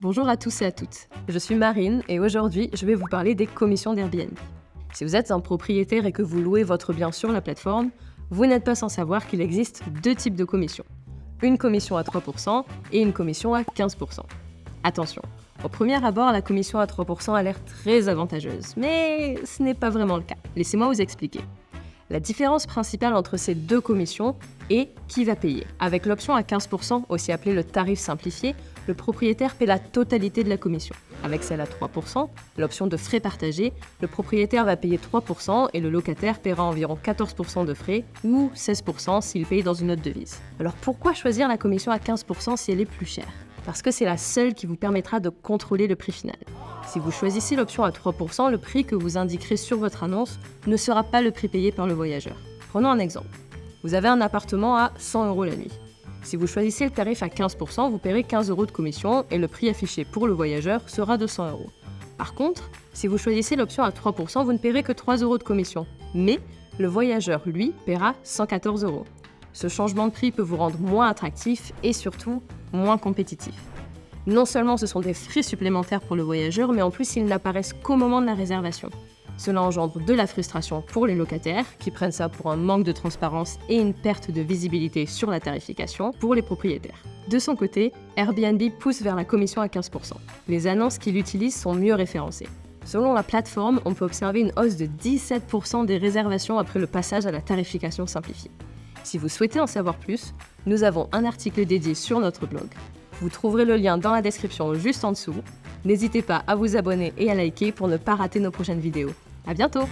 Bonjour à tous et à toutes, je suis Marine et aujourd'hui je vais vous parler des commissions d'Airbnb. Si vous êtes un propriétaire et que vous louez votre bien sur la plateforme, vous n'êtes pas sans savoir qu'il existe deux types de commissions. Une commission à 3% et une commission à 15%. Attention, au premier abord, la commission à 3% a l'air très avantageuse, mais ce n'est pas vraiment le cas. Laissez-moi vous expliquer. La différence principale entre ces deux commissions est qui va payer. Avec l'option à 15%, aussi appelée le tarif simplifié, le propriétaire paie la totalité de la commission. Avec celle à 3%, l'option de frais partagés, le propriétaire va payer 3% et le locataire paiera environ 14% de frais ou 16% s'il paye dans une autre devise. Alors pourquoi choisir la commission à 15% si elle est plus chère ? Parce que c'est la seule qui vous permettra de contrôler le prix final. Si vous choisissez l'option à 3%, le prix que vous indiquerez sur votre annonce ne sera pas le prix payé par le voyageur. Prenons un exemple. Vous avez un appartement à 100 € la nuit. Si vous choisissez le tarif à 15%, vous paierez 15 € de commission et le prix affiché pour le voyageur sera de 100 €. Par contre, si vous choisissez l'option à 3%, vous ne paierez que 3 € de commission. Mais le voyageur, lui, paiera 114 €. Ce changement de prix peut vous rendre moins attractif et surtout moins compétitif. Non seulement ce sont des frais supplémentaires pour le voyageur, mais en plus ils n'apparaissent qu'au moment de la réservation. Cela engendre de la frustration pour les locataires, qui prennent ça pour un manque de transparence et une perte de visibilité sur la tarification pour les propriétaires. De son côté, Airbnb pousse vers la commission à 15%. Les annonces qu'il utilise sont mieux référencées. Selon la plateforme, on peut observer une hausse de 17% des réservations après le passage à la tarification simplifiée. Si vous souhaitez en savoir plus, nous avons un article dédié sur notre blog. Vous trouverez le lien dans la description juste en dessous. N'hésitez pas à vous abonner et à liker pour ne pas rater nos prochaines vidéos. À bientôt!